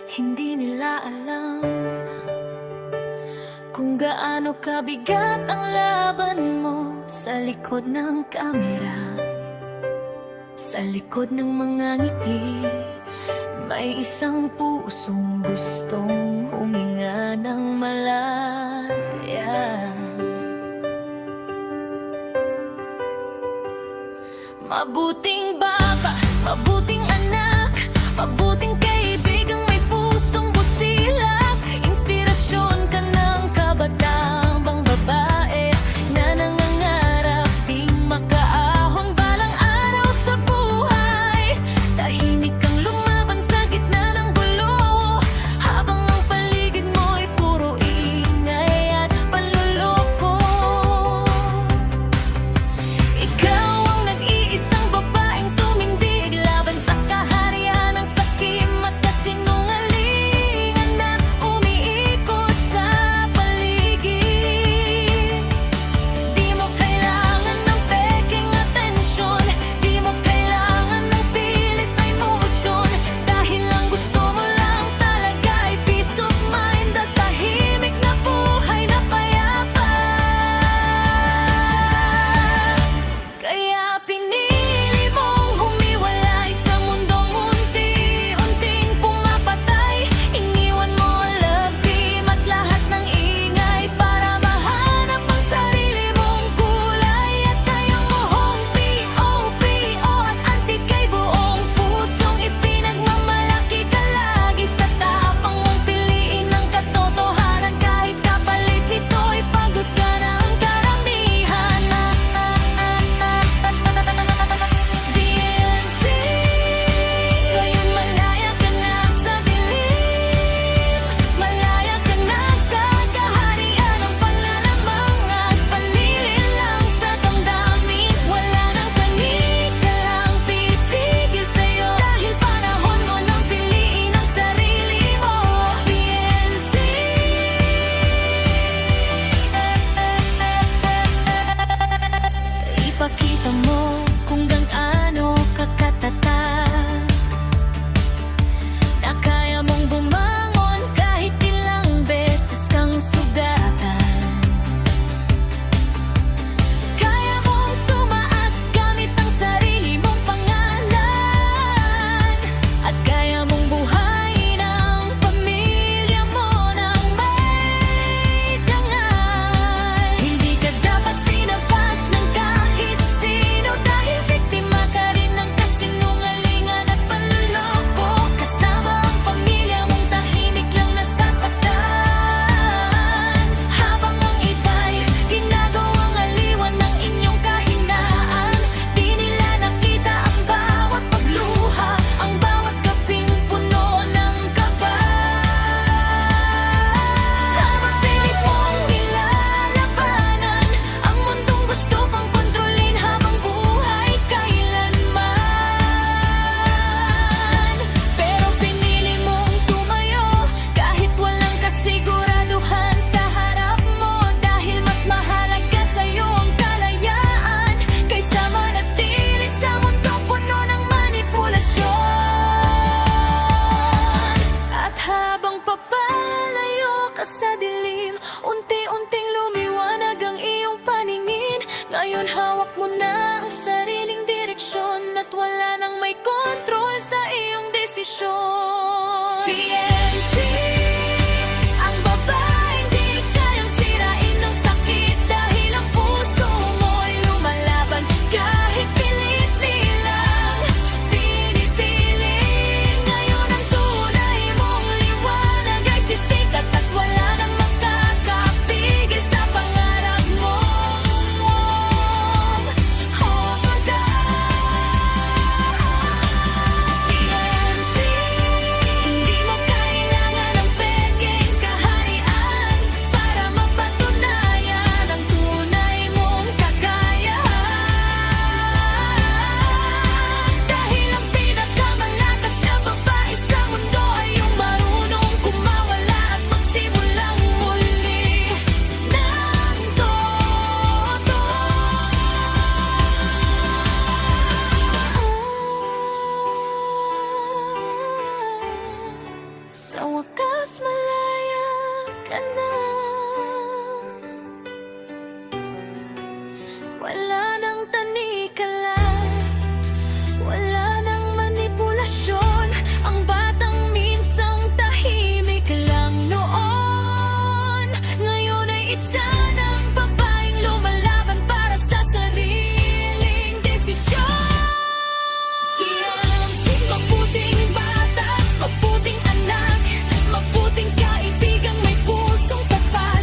Hindi nila alam kung gaano kabigat ang laban mo sa likod ng kamera. Sa likod ng mga ngiti, may isang pusong gustong huminga ng malaya. Mabuting baba, mabuting anak, mabuting kaibigang may pusong busilak. Inspirasyon ka ng kabataang bang babae na nangangarap ding makaahon balang araw sa buhay. Tahimik kang lumaban sa gitna ng gulo, habang ang paligid mo'y puro ingay at panluloko. Ikaw ang nag-iisang babaeng tumindig laban sa kaharian ng sakim at kasinungalingan na umiikot sa paligid. Di mo kailangan ng peking atensyon, di mo kailangan ng pilit na emosyon, dahil ang gusto mo lang talaga ay peace of mind at tahimik na buhay na payapa. Kaya pinili mong humiwalay sa mundong unti-unting pumapatay. Iniwan mo ang love team at lahat ng ingay para mahanap ang sarili mong kulay. At tayong mohong POPO at antikay buong pusong ipinagmamalaki ka lagi sa tapang mong piliin ang katotohanan kahit kapalit nito'y paghusga na ang karamihan. VNC, ngayon malaya ka na sa dilim, malaya ka na sa kaharian ng panlalamang at panlilin lang sa damdamin. Wala nang kanikalang pipigil sa'yo, dahil panahon mo nang piliin ang sarili mo. VNC, ipakita mo kung gaano ka katatak, na kaya mong bumangon kahit ilang beses kang sugatan. Kaya mong tumaas gamit ang sarili mong pangalan, at kaya mong buhayin ang pamilya mo nang may dangal. Hindi ka dapat pinabas ng kahit sino, dahil biktima ka rin ng kasinungalingan at panluloko. Kasama ang pamilya mong tahimik lang nasasaktan, habang ang iba'y ginagawang aliwan ng inyong kahinaan. Di nila nakita ang bawat pagluha, ang bawat gabing puno ng kaba. Habang pilit mong nilalabanan ang mundong gusto pang kontrolin habang buhay kailanman. Pero pinili mong tumayo kahit walang kasiguraduhan sa harap mo, dahil mas mahalaga sa'yo ang kalayaan kaysa manatili sa mundong puno ng manipulasyon. At habang papalayo ka sa dilim, unti-unting lumiwanag ang iyong paningin. Ngayon hawak mo na ang sariling direksyon, at wala nang may kontrol sa iyong desisyon. PNC, ang babaeng di kayang sirain ng sakit, dahil ang puso mo'y lumalaban kahit pilit nilang pinipiling. Ngayon ang tunay mong liwanag ay sisikat, at wala nang makakapigil sa pangarap mong humagal. PNC, hindi mo kaya Sa wakas malaya ka na. Wala nang tanikala, wala nang manipulasyon. Ang batang minsang tahimik lang noon, ngayon ay isa ng babaeng lumalaban para sa sariling desisyon. TLC, mabuting bata, mabuting anak, mabuting kaibigang may pusong tapat.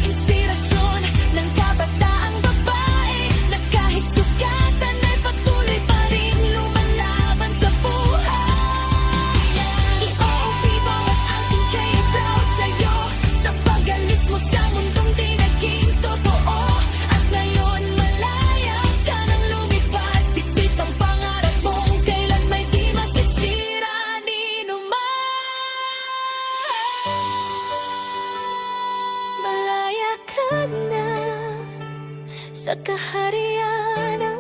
Inspirasyon ng kabataang babae na kahit sugatan ay patuloy pa rin lumalaban sa buhay. I-OOP bawat ating kay proud sa'yo, sa pag-alis mo sa mundong di naging totoo. At ngayon malaya ka nang lumipad, bitbit ang pangarap mong kailan may di masisira ni numan. Malaya ka na sa kaharian ng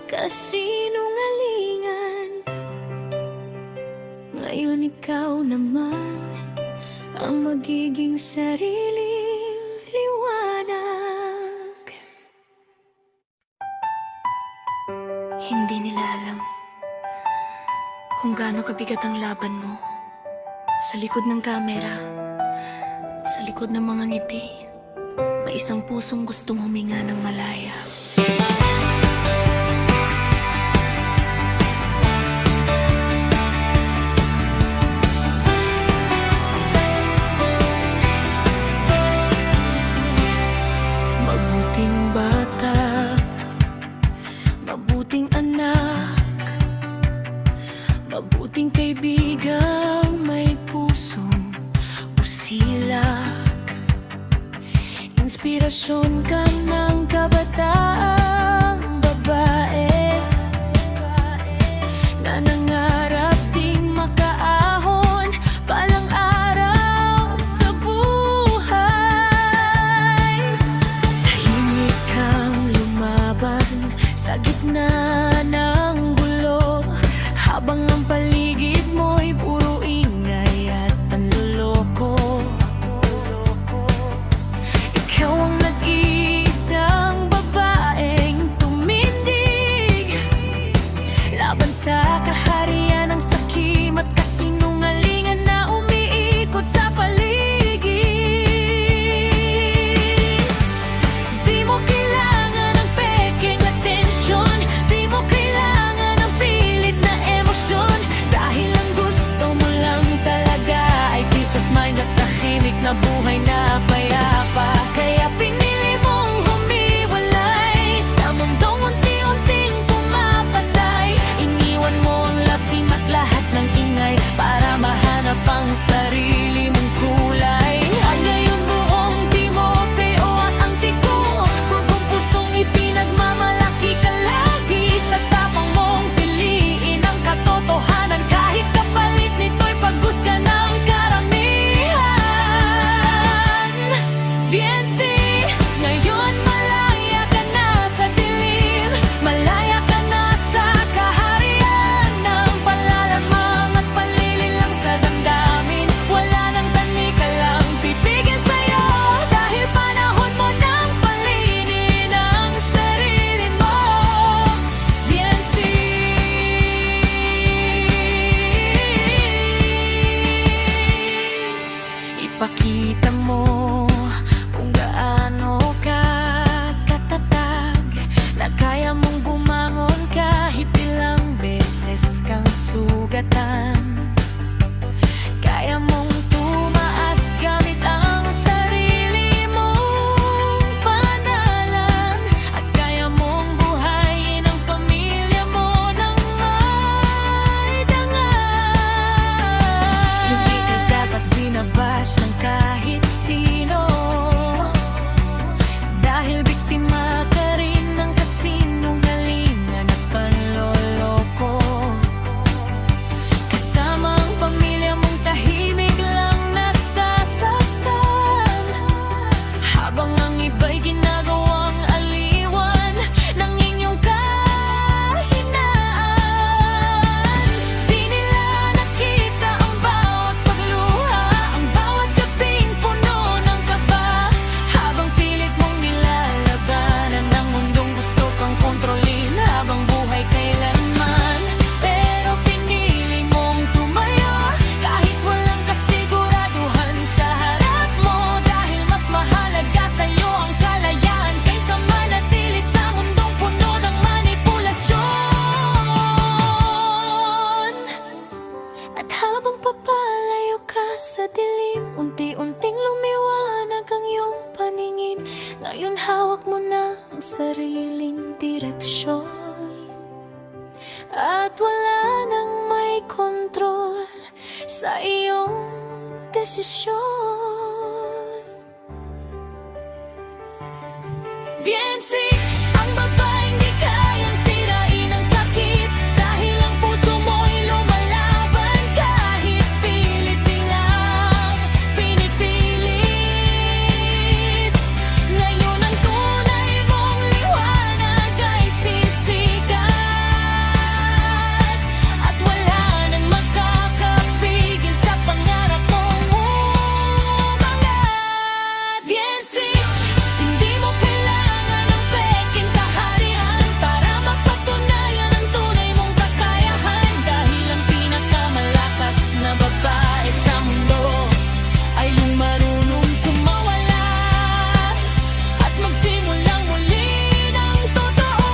kasinungalingan. Ngayon ikaw naman ang magiging sariling liwanag. Hindi nila alam kung gaano kabigat ang laban mo. Sa likod ng kamera, sa likod ng mga ngiti, may isang pusong gustong huminga ng malaya. Mabuting bata, mabuting anak, mabuting kaibigang may pusong busilak. Inspirasyon ka ng kabataang babae na nangarap ding makaahon palang araw sa buhay. Tahimik kang lumaban sa gitna ng gulo, habang ang paligid mo'y puro ingay at panluloko. Ikaw ang nag-iisang babaeng tumindig laban sa kaharian ng sakim at kasinungalingan na umiikot sa paligid. Di mo kailangan ng peking atensyon, di mo kailangan ng pilit na emosyon, dahil ang gusto mo lang talaga ay peace of mind at tahimik na buhay na payapa. Kaya pinili mong humiwalay sa mundong unti-unting pumapatay. Iniwan mo ang love team at lahat ng ingay para mahanap ang sarili mong kulay. At ngayon buong Timoteo at ang tigo, buong pusong ipinagmamalaki ka lagi. Sa tapang mong piliin ang katotohanan, kahit kapalit nito'y paghusga ng karamihan. Viensi, ngayon malaya ka na sa dilim, malaya ka na sa kaharian ng panlalamang at panlililang sa damdamin. Wala nang tanikalang pipigil sa'yo, dahil panahon mo nang palinin ang sarili mo. Viensi, ipakita mo kung gaano ka katatag, na kaya mong bumangon kahit ilang beses kang sugatan. Kaya mong tumaas gamit ang sarili mong panalan, at kaya mong buhayin ang pamilya mo ng may dangal. Hindi ka dapat binabash ng kahit sa iyong desisyon. Viensi, ang babaeng di kayang sirain ng sakit, dahil ang puso mo'y lumalaban kahit pilit nilang pinipilit. Ngayon ang tunay mong liwanag ay sisikat, at wala nang makakapigil sa pangarap mong umangat. Viensi, hindi mo kailangan ng peking kaharian para mapatunayan ang tunay mong kakayahan, dahil ang pinakamalakas na babae sa mundo ay yung marunong kumawala at magsimulang muli ng totoo.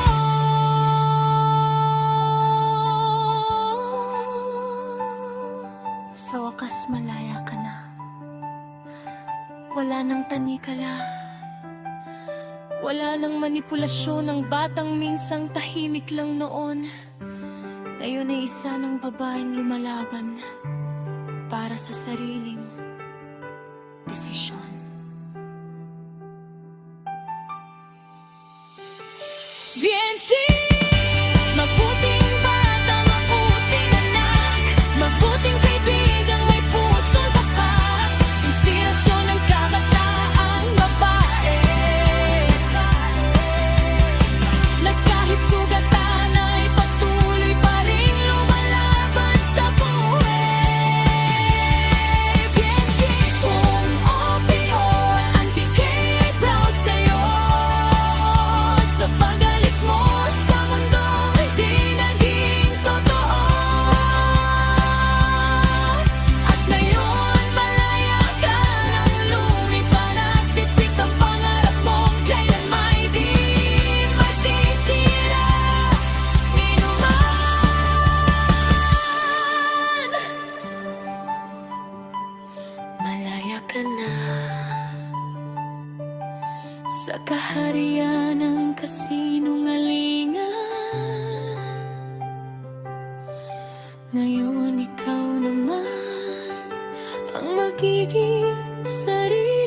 Sa wakas, malaya ka na. Wala nang tanikala. Wala nang manipulasyon ng batang minsang tahimik lang noon. Ngayon ay isa ng babaeng lumalaban para sa sariling desisyon. Viensi! Mabuting bata, mabuting anak, mabuting kaibigang may pusong tapat, inspirasyon ng kabataang babae, na kahit sugatan ay patuloy pa rin lumalaban sa buhay. Viensi, kung OPO, ang PK ay proud sa'yo. Sa pag-alis mo sa mundo ay di naging totoo, at ngayon malaya ka nang lumipad at titik ang pangarap mo, kailan may di masisira ni numan. Malaya ka na sa kaharian ng kasinungalingan. Ngayon ikaw naman ang magiging sarili